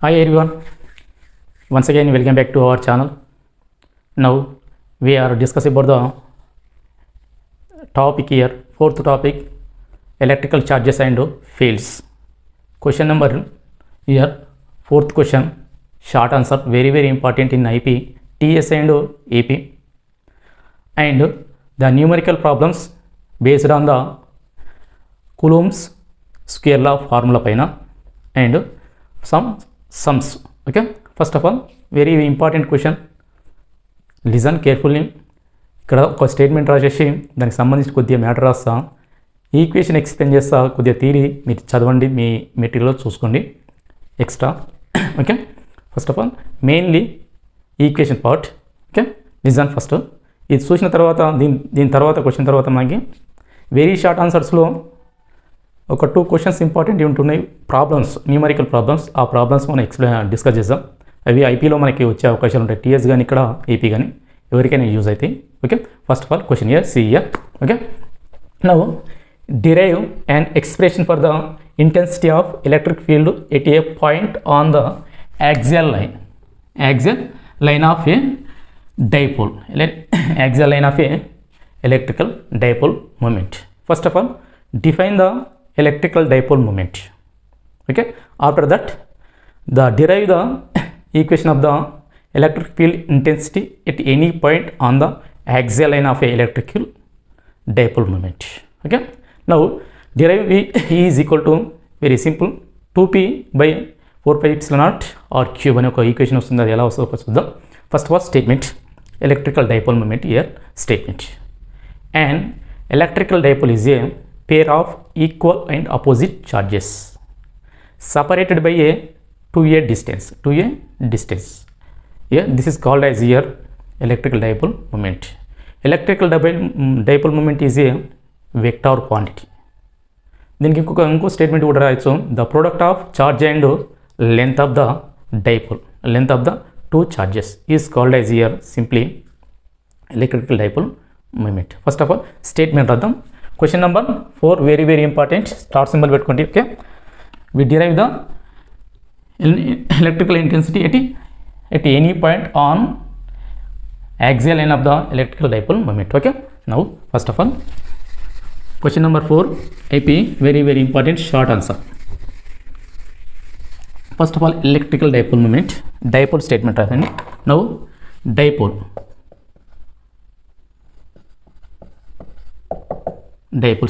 Hi everyone, once again welcome back to our channel. Now we are discussing about the topic here, fourth topic, electrical charges and fields. Question number here, fourth question, short answer, very important in IP, TS and AP, and the numerical problems based on the Coulomb's square law formula paina and some sums. Okay, first of all, very important question, listen carefully. ఇక్కడ ఒక statement రాసేసి దానికి సంబంధించి కొద్దిగా matter రాస్తా, equation explain చేస్తా, కొద్దిగా theory మీరు చదవండి, మీ మెటీరియల్లో చూసుకోండి extra. Okay, first of all mainly equation part. Okay, listen first. ఇది చూసిన తర్వాత దీని తర్వాత క్వశ్చన్ తర్వాత మనకి వెరీ షార్ట్ ఆన్సర్స్లో ఒక 2 క్వశ్చన్స్ ఇంపార్టెంట్ ఉంటున్నాయి, ప్రాబ్లమ్స్, న్యూమరికల్ ప్రాబ్లమ్స్. ఆ ప్రాబ్లమ్స్ మనం డిస్కస్ చేద్దాం. అవి ఐపీలో మనకి వచ్చే అవకాశాలు ఉంటాయి, టీఎస్ కానీ ఇక్కడ ఏపీ కానీ ఎవరికైనా యూజ్ అవుతాయి. Okay, first of all question here C here. Okay, now derive an expression for the intensity of electric field at a point on the axial line of a dipole, axial line of a electrical dipole moment. First of all, define the electrical dipole moment. Okay, after that derive the equation of the electric field intensity at any point on the axial line of a electrical dipole moment. Okay, now derive E is equal to, very simple, 2p by 4 pi epsilon naught or cube అనే ఒక equation వస్తుంది. అది ఎలా వస్తుందో చూద్దాం. First of all statement, electrical dipole moment here statement. And electrical dipole is a pair of equal and opposite charges separated by a 2a distance. Yeah, this is called as here electrical dipole moment. Electrical dipole moment is a vector quantity. దీనికి ఇంకో statement కూడా రాయొచ్చు, the product of charge and length of the dipole, length of the 2 charges is called as here simply electrical dipole moment. First of all statement రాద్దాం. Question number 4 very important, star symbol పెట్టుకోండి. Okay, we derive the electrical intensity at any point on axial line of the electrical dipole moment. Okay, now first of all question number 4 AP, very important, short answer. First of all, electrical dipole moment, dipole statement రాయండి. Now dipole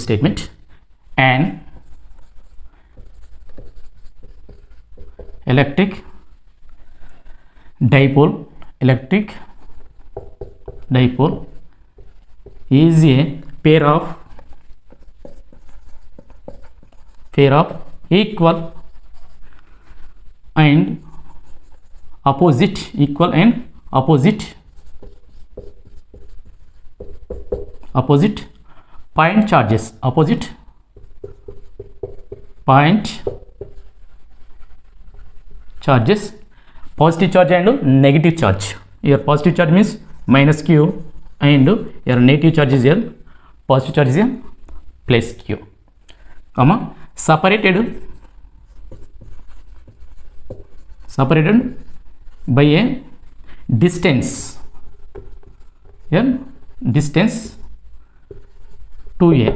statement and electric dipole is a pair of equal and opposite point charges, opposite point charges, positive charge and negative charge. Here positive charge means minus q and here negative charge is here positive charge is here plus q, comma separated by a distance, here distance 2a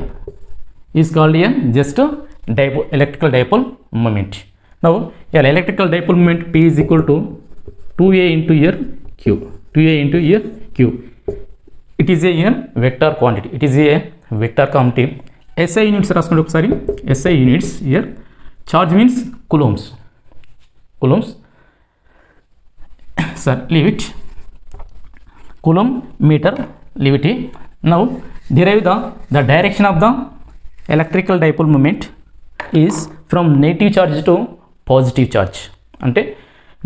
is called here just electrical dipole moment. Now here electrical dipole moment P is equal to 2a into here q, it is a here vector quantity, it is a vector quantity. SI units రాసుకోండి ఒకసారి, SI units here, charge means coulombs, sir, leave it, coulomb meter, leave it. Now derive the direction of the electrical dipole moment is from negative charge to positive charge. అంటే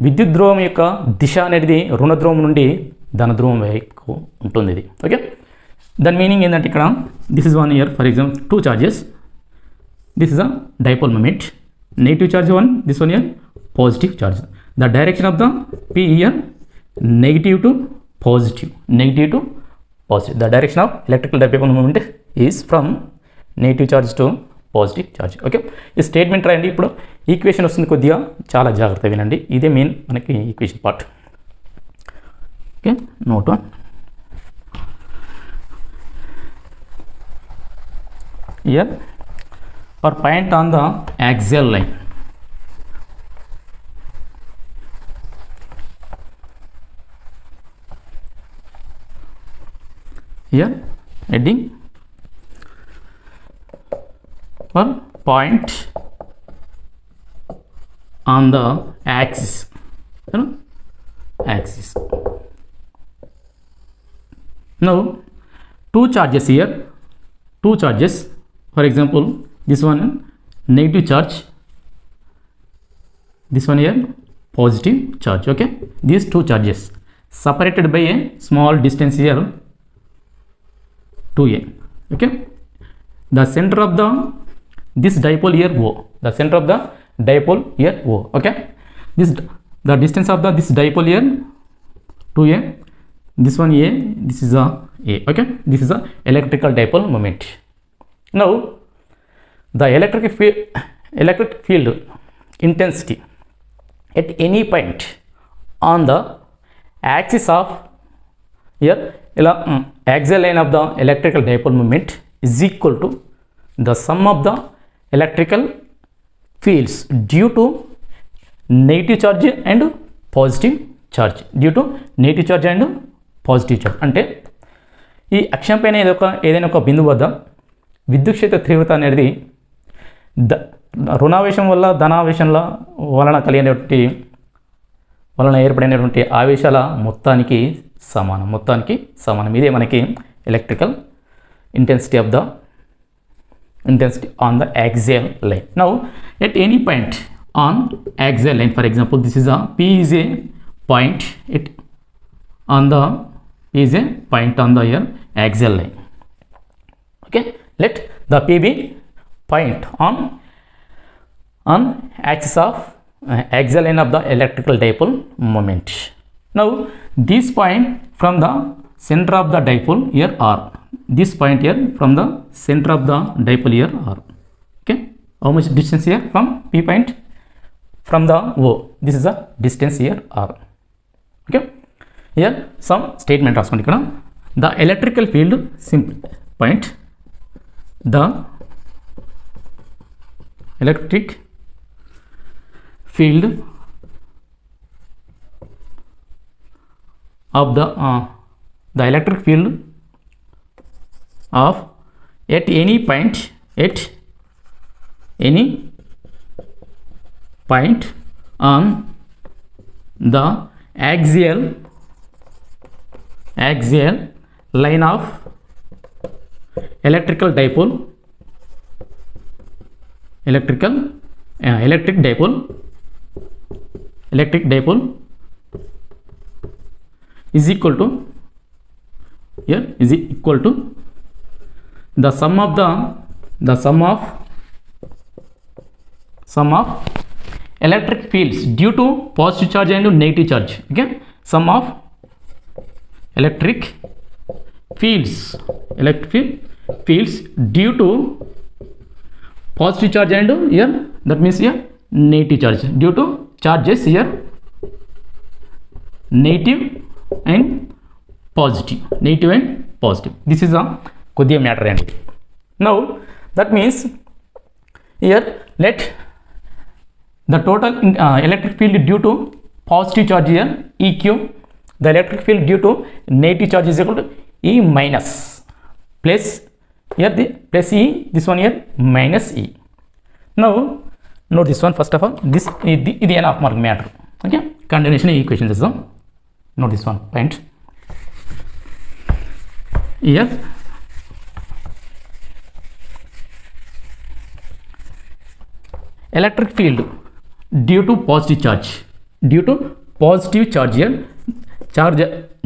విద్యుత్ ధ్రువం యొక్క దిశ అనేది రుణ ధ్రువం నుండి ధన ధ్రువం వైపు ఉంటుంది ఇది. ఓకే, దాని మీనింగ్ ఏంటంటే ఇక్కడ this is one here, for example 2 charges, this is a dipole moment, negative charge 1, this one here positive charge. The direction of the P here negative to positive. The direction of electrical dipole moment is from negative charge to positive charge. Okay, ఈ statement రాయండి. ఇప్పుడు equation వస్తుంది, కొద్దిగా చాలా జాగ్రత్తగా వినండి. ఇదే main మనకి equation part. Okay, note one. Here or point on the axial line. Here heading or point on the axis, axis. Now two charges here, two charges. For example, this one negative charge, this one here positive charge. Okay, these two charges separated by a small distance here, 2a. Okay, the center of this dipole here O, the center of the dipole here O. Okay, the distance of this dipole here 2a, this one a, this is a. Okay, this is a electrical dipole moment. Now the electric field intensity at any point on the axis of here axial line of the electrical dipole moment is equal to the sum of the electrical fields due to negative charge and positive charge, due to negative charge and positive charge. అంటే ఈ అక్షం పైన ఏదైనా ఒక బిందువు వద్ద విద్యుత్ క్షేత్ర తీవ్రత అనేది రుణావేశం వల్ల ధనావేశంల వలన ఏర్పడినటువంటి ఆవేశాల మొత్తానికి సమానం. ఇదే మనకి electrical intensity on the axial line. Now at any point on axial line, for example, this is a P is a point on the axial line. Okay, let the P be point on axis of axial line of the electrical dipole moment. Now this point from the center of the dipole here R, this point here from the center of the dipole here R. Okay, how much distance here from P point from the O? This is the distance here R. Okay, here some statement రాసుకోండి. ఇక్కడ the electrical field simple point, the electric field of the electric field of at any point on the axial line of electric dipole is equal to the sum of electric fields due to positive charge and negative charge. Okay, sum of electric fields due to positive charge and here that means here negative charge, due to charges here negative and positive. This is a కొద్దిగా matter అండి. Now that means here let the total electric field due to positive charge here EQ, the electric field due to negative charge is equal to E minus plus here the plus E, this one here minus E. Now note this one first of all, this ఇది an half mark matter. Okay, continuation equation చేద్దాం. Note this one point here electric field due to positive charge here charge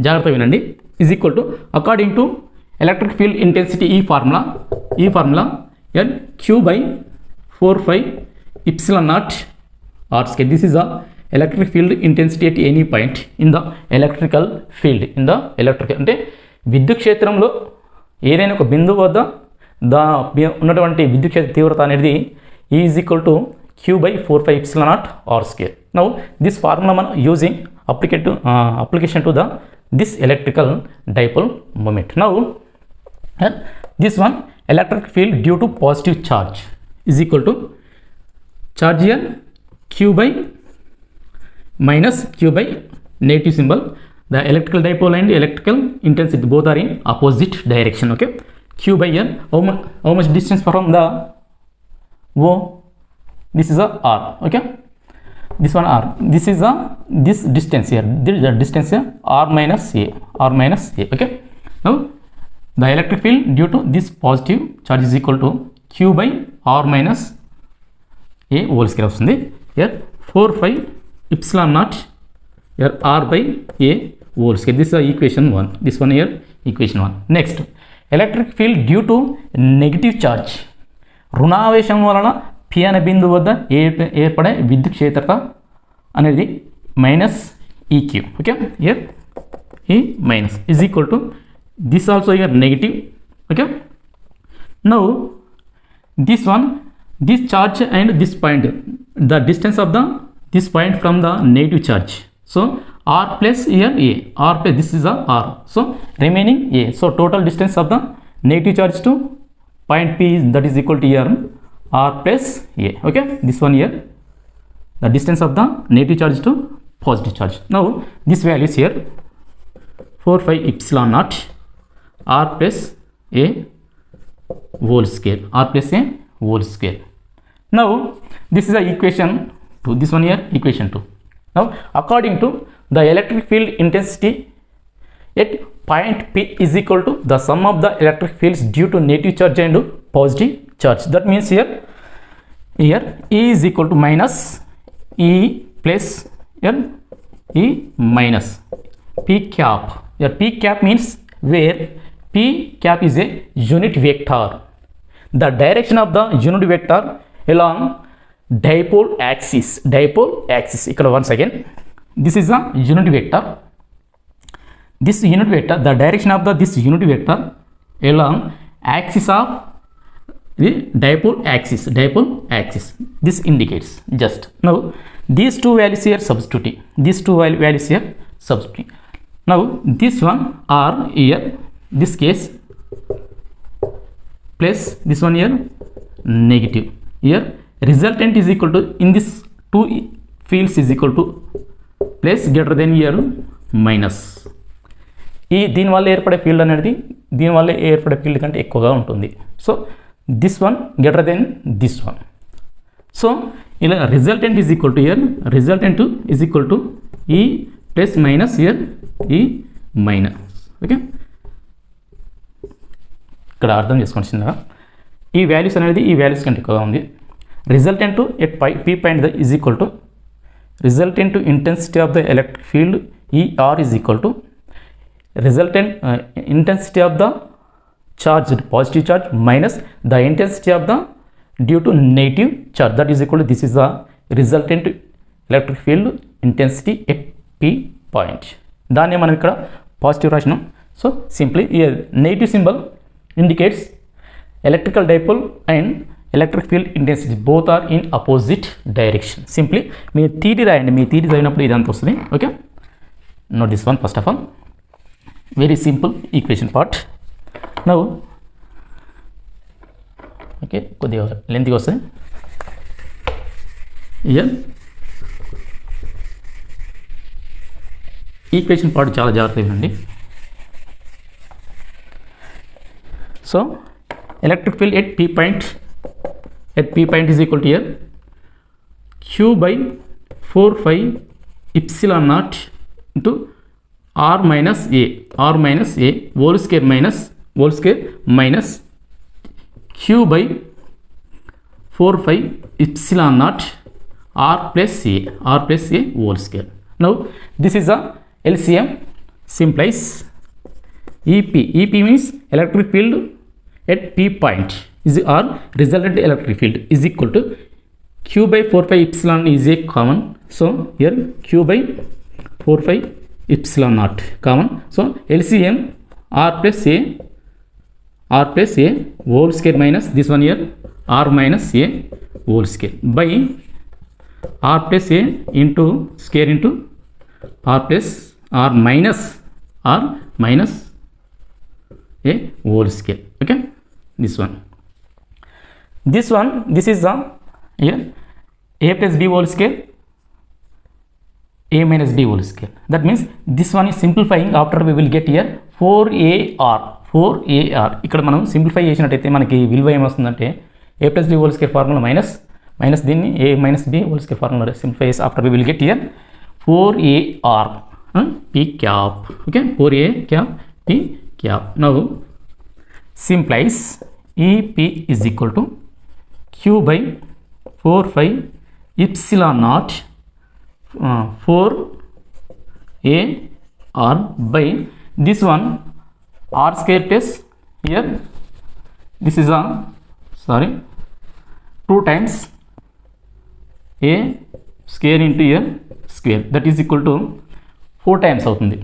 జాగ్రత్త వినండి is equal to according to electric field intensity E formula here Q by 4 epsilon naught r square. This is a electric field intensity at any point in the electrical field, అంటే విద్యుత్ క్షేత్రంలో ఏదైనా ఒక బిందువు వద్ద ఉన్నటువంటి విద్యుత్ క్షేత్ర తీవ్రత అనేది E is equal to Q by 4 pi epsilon naught R square. Now this formula man using application to the this electrical dipole moment. Now this one electric field due to positive charge is equal to charge here Q by minus Q by negative symbol. The electrical dipole and electrical intensity both are in opposite direction. Okay, Q by here, how much distance from the O? This is a R. Okay, this one R. This is this distance here. This is the distance here, R minus A. R minus A. Okay, now the electric field due to this positive charge is equal to Q by R minus A whole square వస్తుంది. Here 4 pi epsilon naught here R by A whole square. This is equation 1. This one here equation 1. Next, electric field due to negative charge. రుణావేశం వలన P అనే బిందువు వద్ద ఏర్పడే విద్యుత్ క్షేత్రత అనేది minus EQ. Okay, here E minus is equal to this also here negative. Okay, now this one, this charge and this point, the distance of the this point from the negative charge. So R plus here A, R plus this is a R, so remaining A. So total distance of the negative charge to point P is that is equal to here R plus A. Okay, this one here the distance of the negative charge to positive charge. Now this value is here 4 pi epsilon naught R plus A whole square. R plus A whole square. Now this is a equation 2. This one here equation 2. Now according to the electric field intensity at point P is equal to the sum of the electric fields due to negative charge and positive charge. That means here E is equal to minus E plus here E minus P cap. Here P cap means where P cap is a unit vector. The direction of the unit vector along dipole axis. Ikkada once again, this is a unit vector. This unit vector, the direction of this unit vector along axis of the dipole axis. This indicates just. Now these two values here substituting. Now this one are here, this case plus this one here negative. Here resultant is equal to, in this two fields is equal to plus greater than here minus. ఈ దీనివల్ల ఏర్పడే field అనేది దీనివల్ల ఏర్పడే field కంటే ఎక్కువగా ఉంటుంది. So this one greater than this one. So ఇలా resultant is equal to here, resultant is equal to E plus minus here E minus. Okay, ఇక్కడ అర్థం చేసుకోండి చిన్నగా. ఈ వాల్యూస్ అనేది ఈ వాల్యూస్ కంటే ఎక్కువగా ఉంది. Resultant at P point is equal to resultant intensity of the electric field ER is equal to resultant intensity of the charge, positive charge, minus the intensity of the due to negative charge, that is equal to this is the resultant electric field intensity at P point. దాన్ని మనం ఇక్కడ positive రాసినాం. So simply negative symbol indicates electrical dipole and electric field intensity both are in opposite direction. Simply me theory రాయండి, మీ theory చదివినప్పుడు ఇదంతా వస్తుంది. Okay, note this one first of all. Very simple equation part. Now okay, కొద్దిగా లెంత్గా వస్తాయి. Year equation part చాలా జాగ్రత్తగా వినండి. So electric field at P point is equal to here Q by 4 pi epsilon naught into R minus A whole square minus Q by 4 pi epsilon naught R plus A whole square. Now this is a LCM, simplifies EP means electric field at P point is or resultant electric field is equal to Q by 4 pi epsilon is a common. So here Q by 4 pi epsilon naught common. So LCM R plus A r plus a whole square minus this one here r minus a whole square by r plus a into square into r plus r minus a whole square. Okay, this is the here a plus b whole square, a minus b whole square. That means this one is simplifying. After we will get here 4ar ఇక్కడ మనం simplify చేసినట్టయితే మనకి విలువ ఏమొస్తుందంటే a plus b whole square formula minus దీన్ని a minus b whole square formula simplify చేసి after we will get here 4ar p cap. Okay, 4a cap p cap. Now simplies EP is equal to q by 4 phi epsilon naught 4 a r by this one r square plus here this is a 2 times a square into here square, that is equal to 4 times అవుతుంది.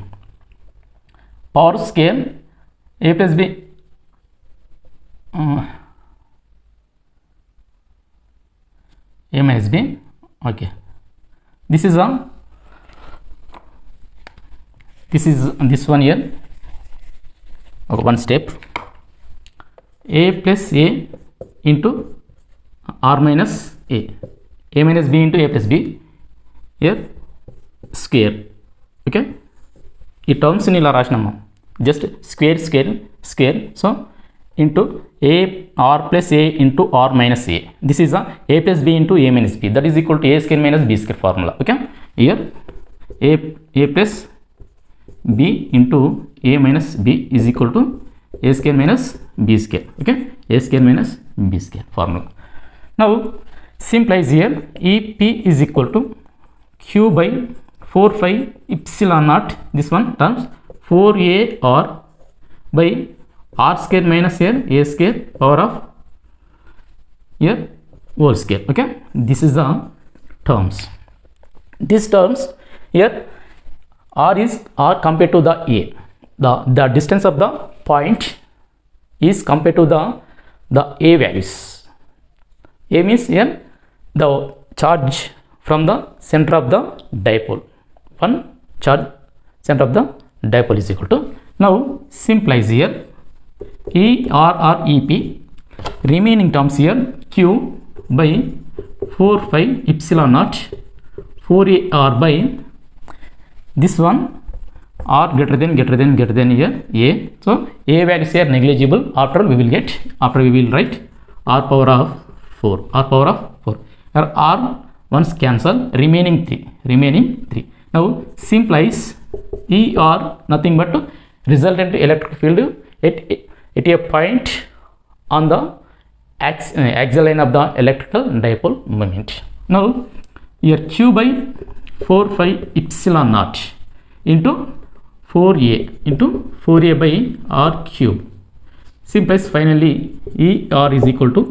Power square a plus b a minus b. Okay, this is this one here. Okay, one step a plus a into r minus a minus b into a plus b here square. Okay, ఈ terms ని ఇలా రాసినాము just square so into a r plus a into r minus a. This is a plus b into a minus b, that is equal to a square minus b square formula. Okay, here a plus b into a minus b is equal to a square minus b square. Okay, a square minus b square formula. Now simplifies here EP is equal to q by 4 phi epsilon naught, this one terms 4ar by r square minus here a square power of here whole square. Okay, this is the terms. These terms here r compared to the a, the distance of the point is compared to the a values. A means here the charge from the center of the dipole, one charge center of the dipole is equal to. Now simplifies here EP remaining terms here q by 4 phi epsilon naught 4ar by this one r greater than here a. So a values here negligible. After we will write r power of 4 r once cancel, remaining 3. Now simplies ER nothing but resultant electric field at a point on the axial line of the electrical dipole moment. Now here q by 4 phi epsilon naught into 4a by r cube simplifies finally ER is equal to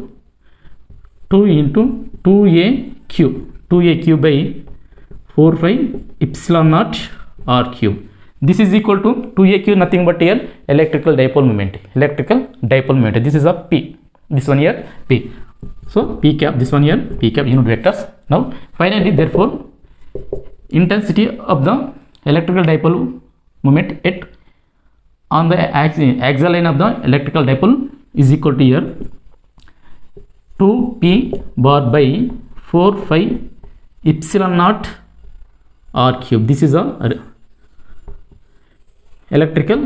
2 into 2a cube by 4 phi epsilon naught r cube. This is equal to 2a cube nothing but here electrical dipole moment. This is a p, this one here p. So p cap, this one here p cap, unit vectors. Now finally therefore intensity of the electrical dipole moment at on the axial line of the electrical dipole is equal to here 2p bar by 4 phi epsilon naught r cube. This is a electrical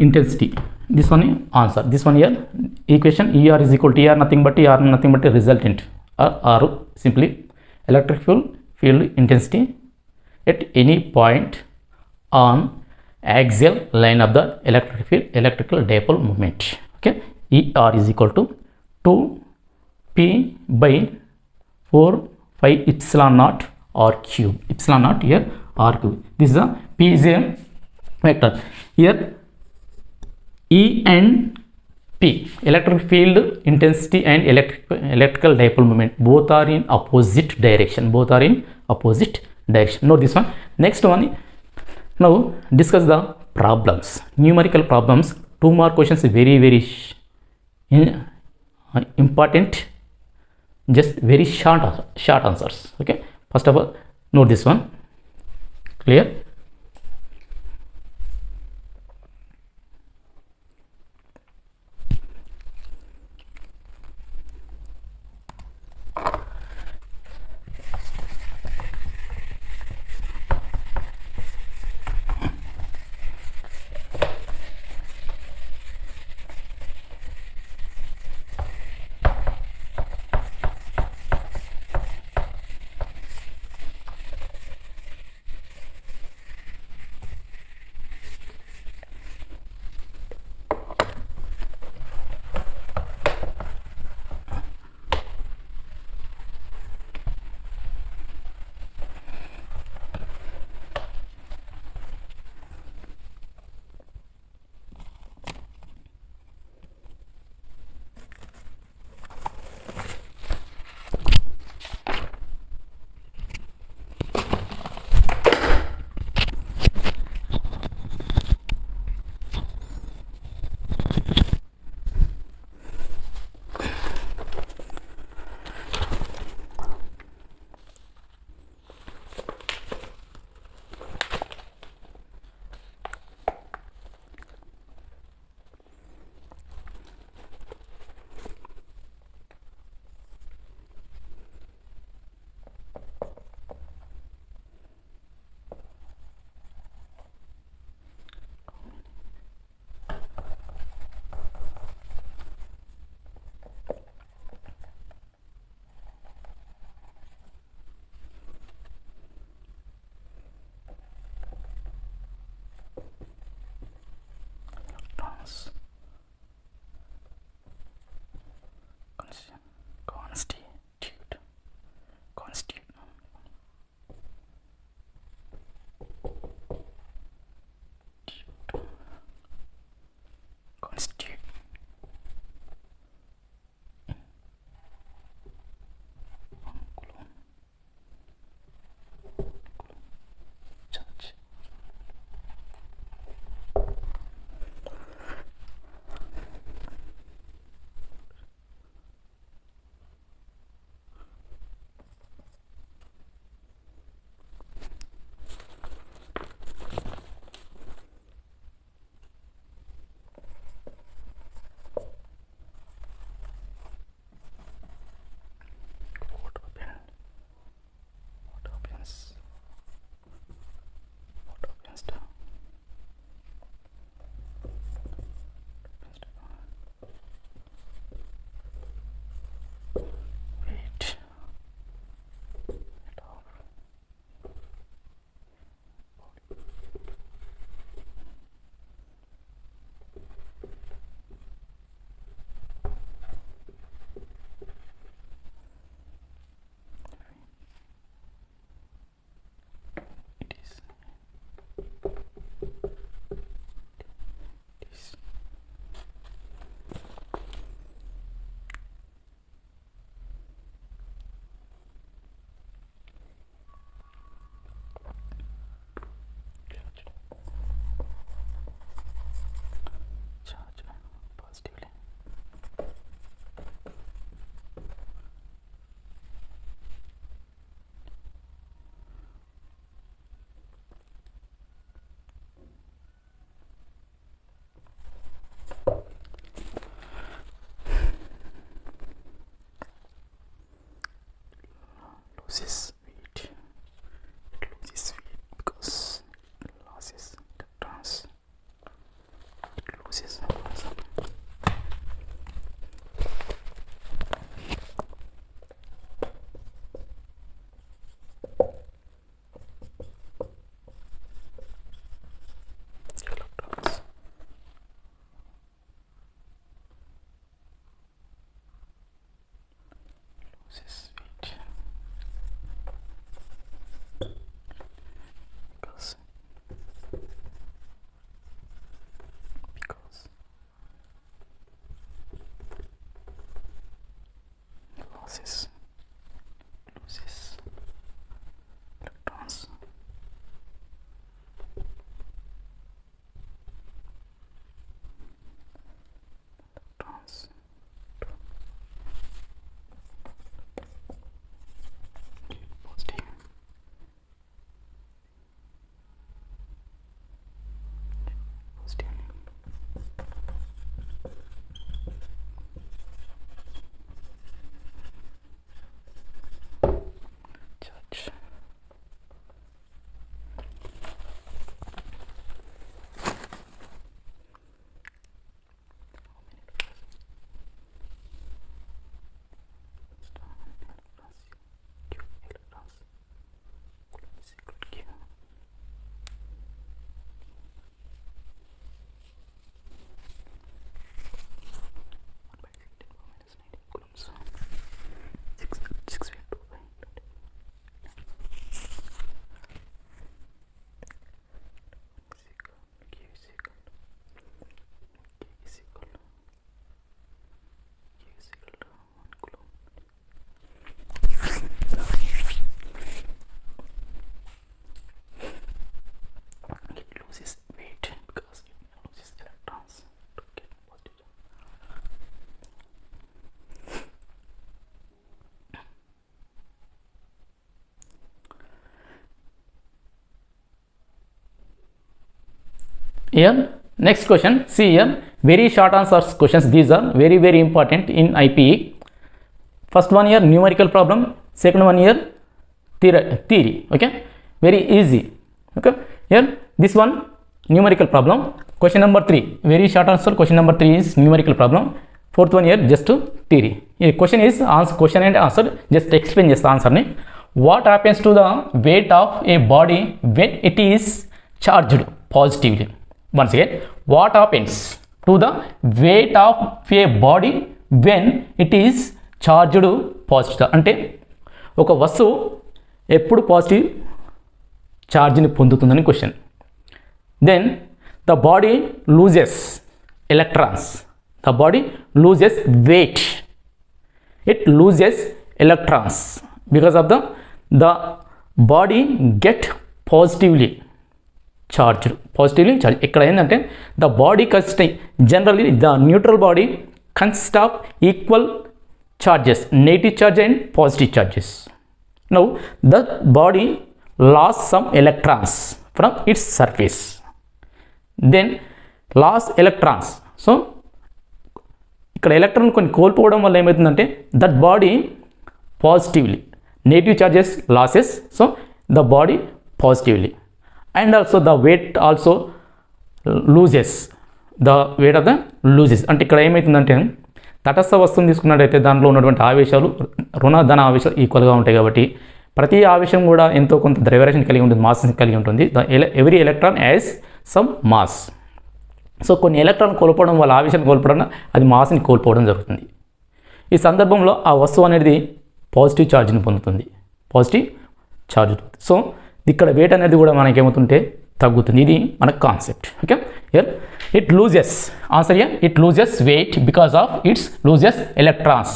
intensity. This one answer. This one here equation ER is equal to ER nothing but a resultant or simply electric field intensity at any point on axial line of the electrical dipole moment. Okay, ER is equal to 2p by 4 phi epsilon naught r cube. Epsilon naught here r cube. This is a p is a vector. Here E and P, electric field intensity and electrical dipole moment, both are in opposite direction. Note this one. Next one, now discuss the problems, numerical problems. 2 more questions, very in important, just very short answers. Okay, first of all, note this one. Clear? loses weight. It loses weight because it loses electrons. It loses electrons. Loses weight because loses electrons. Electrons. Here next question, see here, very short answers questions. These are very important in IPE. First one here numerical problem, second one here theory. Okay, very easy. Okay, here this one numerical problem, question number 3, very short answer. Question number 3 is numerical problem. Fourth one here just theory. Here question is question and answer. Just explain this answer ni. What happens to the weight of a body when it is charged positively? Once again, what happens to the weight of a body when it is charged positive? అంటే ఒక వస్తువు ఎప్పుడు positive ఛార్జ్ని పొందుతుందని క్వశ్చన్. Then the body loses electrons. The body loses weight. It loses electrons because of the body get positively charged. ఇక్కడ ఏంటంటే the body consisting generally the neutral body consist of equal charges, negative charge and positive charges. Now the body lost some electrons from its surface, then lost electrons. So ఇక్కడ electron కొన్ని కోల్పోవడం వల్ల ఏమవుతుందంటే that body positively negative charges losses, so the body positively, and also the weight also loses, the weight of the loses. అంటే ఇక్కడ ఏమవుతుందంటే తటస్థ వస్తువుని తీసుకున్నట్టయితే దాంట్లో ఉన్నటువంటి ఆవేశాలు రుణధన ఆవేశాలు ఈక్వల్గా ఉంటాయి కాబట్టి ప్రతి ఆవేశం కూడా ఎంతో కొంత ద్రవ్యరాశిని కలిగి ఉంటుంది, మాస్ని కలిగి ఉంటుంది. Every electron as some mass. So కొన్ని ఎలక్ట్రాన్ కోల్పోవడం వల్ల ఆవేశాన్ని కోల్పోవడం అది మాస్ని కోల్పోవడం జరుగుతుంది. ఈ సందర్భంలో ఆ వస్తువు అనేది పాజిటివ్ ఛార్జ్ని పొందుతుంది, పాజిటివ్ ఛార్జ్. సో ఇక్కడ వెయిట్ అనేది కూడా మనకి ఏమవుతుంటే తగ్గుతుంది. ఇది మన concept. Okay, here it loses, answer here it loses weight because of its loses electrons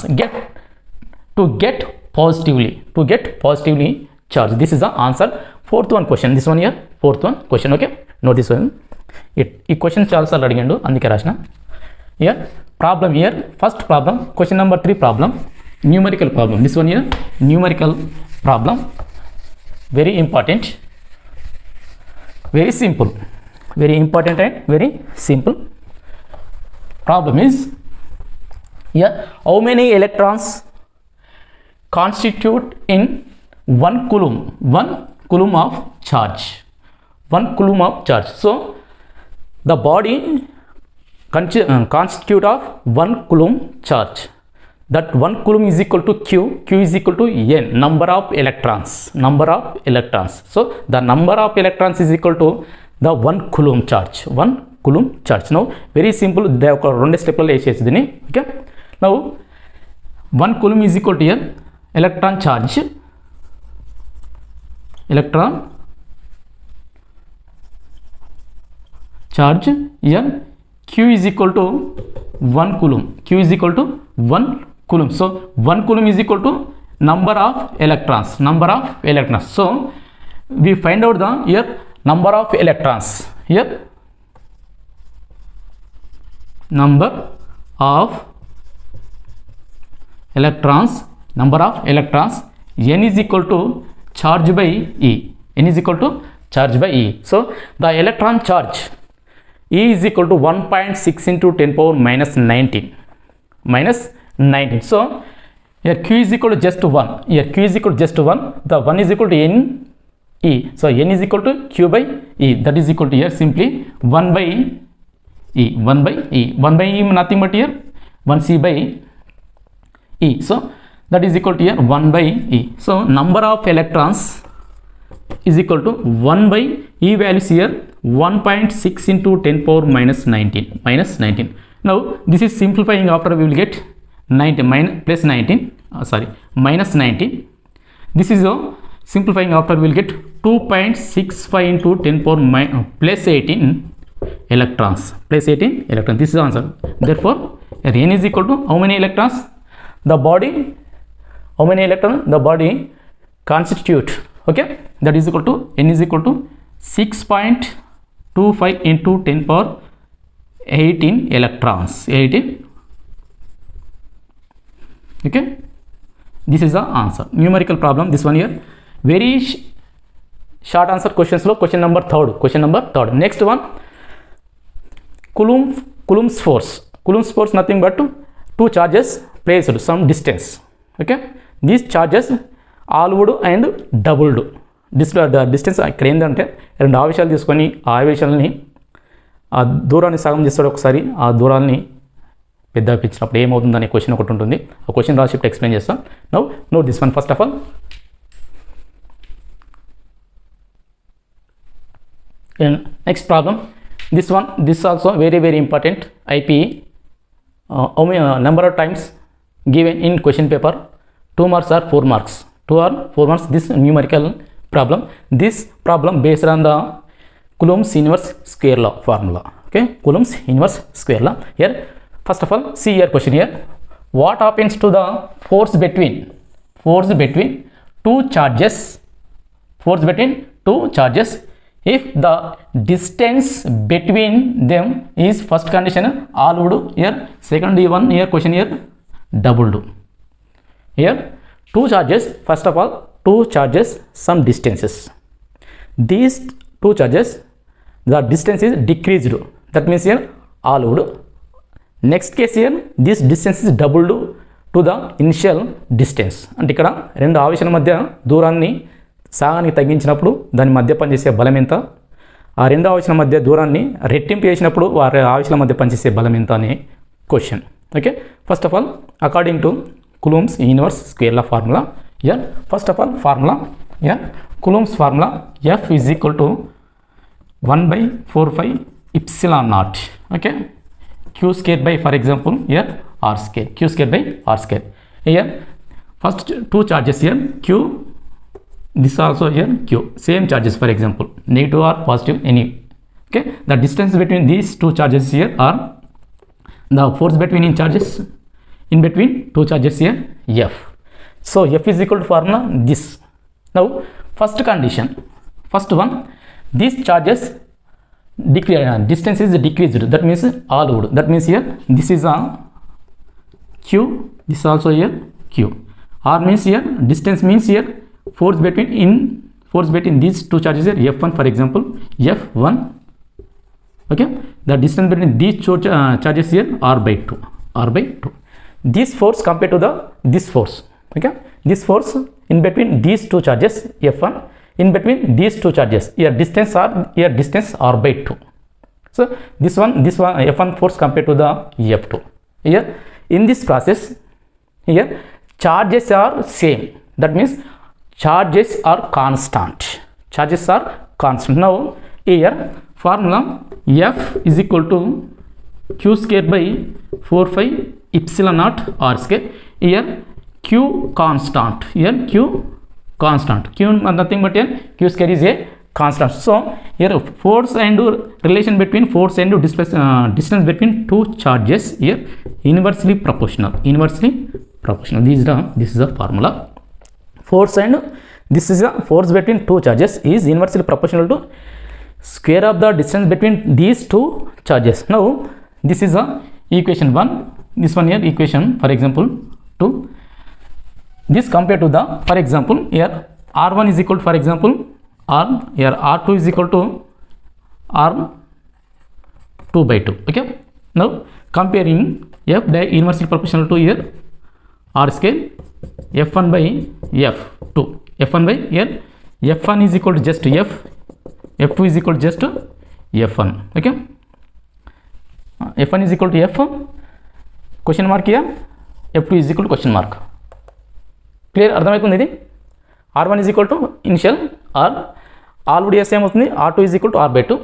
get positively charged. This is the answer. Fourth one question, this one here, fourth one question. Okay, note this one. ఈ question చాలాసార్లు అడిగాడు అందుకే రాసిన. Here problem, here first problem, question number 3 problem, numerical problem. This one here numerical problem, very important, very simple, very important and very simple. Problem is here, how many electrons constitute in 1 coulomb of charge? 1 coulomb of charge. So the body constitute of 1 coulomb charge. That 1 coulomb is equal to q is equal to n, number of electrons. So the number of electrons is equal to the 1 coulomb charge. Now very simple, they have రెండు స్టెప్లలో వేసేసి దీన్ని. Okay, now 1 coulomb is equal to here electron charge here, q is equal to 1 coulomb. So 1 coulomb is equal to number of electrons. So we find out the here number of electrons. Here number of electrons, n is equal to charge by e. So the electron charge E is equal to 1.6 into 10 power minus 19. So here q is equal to just 1. The 1 is equal to n e. So n is equal to q by e. That is equal to here simply 1 by e. 1 by e nothing but here 1c by e. So that is equal to here 1 by e. So number of electrons is equal to 1 by e values here 1.6 into 10 power minus 19. Now this is simplifying, after we will get 90 minus 19. This is a simplifying, after we will get 2.65 into 10 power plus 18 electrons. This is the answer. Therefore n is equal to how many electrons the body constitute. Okay, that is equal to n is equal to 6.25 into 10 power 18 electrons. Okay, this is the answer. Numerical problem, this one here, very short answer questions. Question number third. Next one, Coulomb's force nothing but two charges placed some distance. Okay, these charges halved and doubled distance ఇక్కడ ఏంటంటే రెండు ఆవేశాలు తీసుకొని ఆ ఆవేశాలని ఆ దూరాన్ని సగం చేస్తాడు ఒకసారి ఆ దూరాన్ని పెద్దగా పెంచినప్పుడు ఏమవుతుందనే క్వశ్చన్ ఒకటి ఉంటుంది ఆ క్వశ్చన్ రాసి ఇప్పుడు ఎక్స్ప్లెయిన్ చేస్తాం. Now note this one first of all. And next problem, this also very important IPE, number of times given in question paper, 2 marks or 4 marks, 2 or 4 marks. This numerical problem, this problem based on the Coulomb's inverse square law formula. Okay, Coulomb's inverse square law. Here first of all, see your question here. What happens to the force between two charges, if the distance between them is first condition ఆల్వుడ్, here second one, here question here doubled. Here two charges, first of all two charges some distances, these two charges the distance is decreased, that means here halved. Next case here this distance is doubled to the initial distance. అంటే ఇక్కడ రెండు ఆవేశాల మధ్య దూరాన్ని సగానికి తగ్గించినప్పుడు దాని మధ్య పనిచేసే బలం ఎంత, ఆ రెండు ఆవేశాల మధ్య దూరాన్ని రెట్టింపు చేసినప్పుడు వారి ఆవేశాల మధ్య పనిచేసే బలం ఎంత అనే question. Okay, first of all according to Coulomb's inverse square law formula, here first of all formula, here Coulomb's formula F is equal to 1/4 epsilon naught. Okay, Q square by, for example here R square, Q square by R square. Here first two charges here Q, this also here Q, same charges, for example negative or positive any. Okay, the distance between these two charges here are the force between in between two charges here F. So F is equal to formula this. Now first condition, first one, these charges distance is decreased, that means ఆల్వుడ్, that means here this is a Q, this also here Q. R means here distance, means here force between these two charges here F1, for example F1. Okay, the distance between these two charges here R by 2. This force compared to this force. Okay, this force in between these two charges F1, in between these two charges here distance R by 2. So this one F1 force compared to the F2. Here in this process here charges are same, that means charges are constant. Now here formula F is equal to Q square by 4 epsilon naught R square. Here Q constant, here Q constant, Q nothing but here Q square is a constant. So here force and relation between force and distance between two charges here inversely proportional. This is the formula. Force and this is a force between two charges is inversely proportional to square of the distance between these two charges. Now this is a equation 1, this one here equation, for example 2. This compared to the, for example here R1 is equal to, for example R, here R2 is equal to R2 by 2. Okay, now comparing F inversely proportional to here R square F1 by F2. F1 by here F1 is equal to just F, F2 is equal to just F1. Okay, F1 is equal to F1 question mark here, F2 is equal to question mark. Clear, అర్థమవుతుంది ఇది. R1 is equal to initial R, already same అవుతుంది, R2 is equal to R by 2,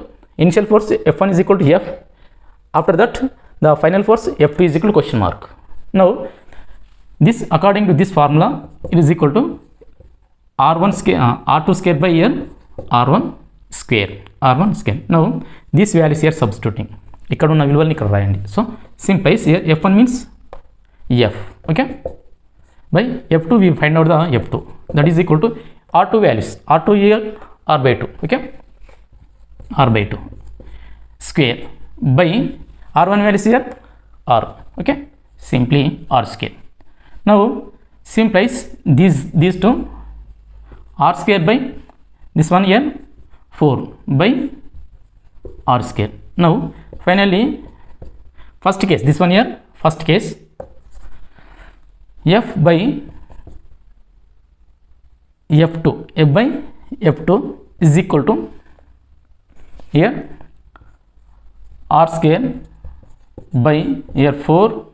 initial force F1 is equal to F, after that the final force F2 is equal to question mark. Now this according to this formula it is equal to R1 square R2 square by here R1 square. Now this values here substituting, ఇక్కడ ఉన్న విలువల్ని ఇక్కడ రాయండి. So simplify here F1 means F. Okay, by F2 we find out the F2, that is equal to R2 values, R2 here R by 2. Okay, R by 2 square by R1 values here R. Okay, simply R square. Now simplifies these two, R square by this one here 4 by R square. Now finally first case, this one here, first case, F by F2 is equal to here R square by here 4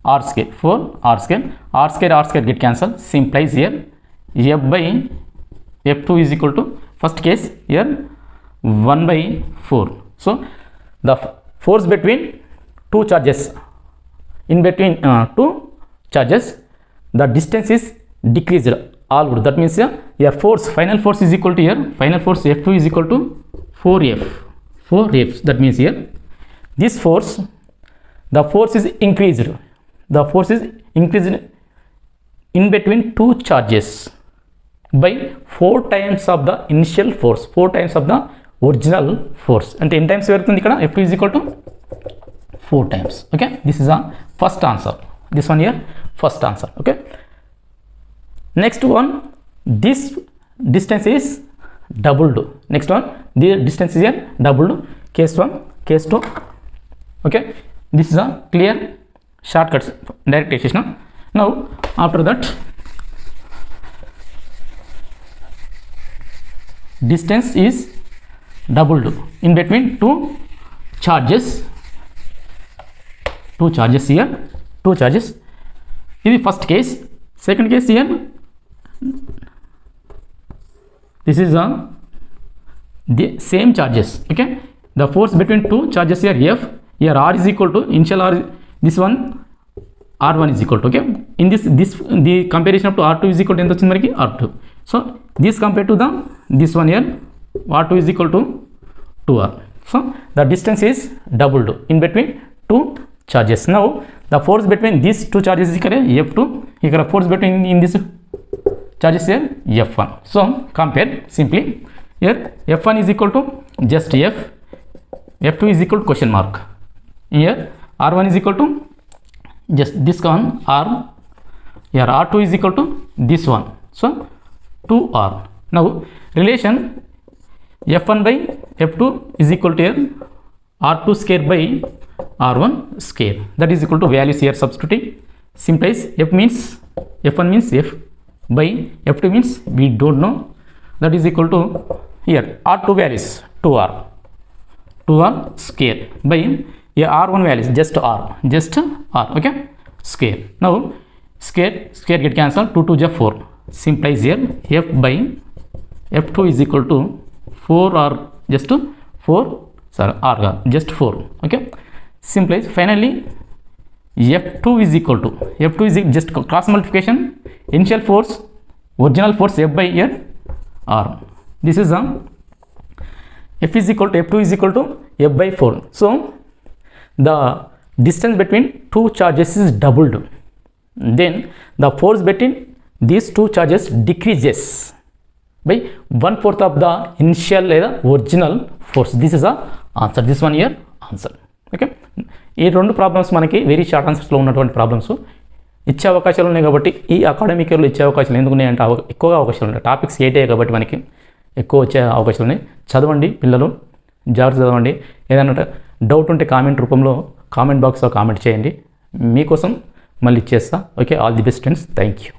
R square, R square get cancelled, simplifies here F by F2 is equal to, first case here 1 by 4. So the force between two charges, in between two charges, the distance is decreased all. That means here force, final force is equal to here, final force F2 is equal to 4F. That means here this force, the force is increased. The force is increased in between two charges by 4 times of the initial force, 4 times of the original force. And n times F2 is equal to 4 times. Okay, this is a first answer. This one here, first answer. Okay, next one, this distance is doubled. Next one, the distance is here doubled. Case 1, case 2. Okay, this is a clear shortcuts, direct equation. Now after that, distance is doubled in between two charges here, two charges. This is first case. Second case here, this is the same charges. Okay, the force between two charges here F, here R is equal to initial R, this one R1 is equal to, okay, in this the comparison up to R2 is equal to R2. So this compared to this one here, R2 is equal to 2R. So the distance is doubled in between two charges. Now the force between these two charges is F2, here force between in this charges here F1. So compare simply, here F1 is equal to just F, F2 is equal to question mark, here R1 is equal to just this one R, here R2 is equal to this one, so 2R. Now relation F1 by F2 is equal to here R2 square by R1 square, that is equal to values here substituting, simplifies. F means F1 means F by F2 means we don't know, that is equal to here R2 values 2R square by here R1 values just R, okay, square. Now square get cancelled, 2 2 4, simplifies here F by F2 is equal to 4R, just 4, sorry, R just 4, okay, simplifies. Finally F2 is equal to, F2 is just cross multiplication, initial force, original force F by here R. This is F is equal to, F2 is equal to F by 4. So the distance between two charges is doubled, then the force between these two charges decreases by 1/4 of the initial original force. This is the answer, this one here answer. Okay, ఈ రెండు problems మనకి very short ఆన్సర్స్లో ఉన్నటువంటి problems. ఇచ్చే అవకాశాలు ఉన్నాయి కాబట్టి ఈ academic ఇయర్లో ఇచ్చే అవకాశాలు ఎందుకు ఉన్నాయంటే ఎక్కువగా అవకాశాలు ఉన్నాయి. టాపిక్స్ 8 కాబట్టి మనకి ఎక్కువ వచ్చే అవకాశాలు ఉన్నాయి. చదవండి పిల్లలు, జాగ్రత్త చదవండి. ఏదైనా డౌట్ ఉంటే కామెంట్ రూపంలో కామెంట్ బాక్స్లో కామెంట్ చేయండి, మీకోసం మళ్ళీ ఇచ్చేస్తా. Okay, all the best friends, thank you.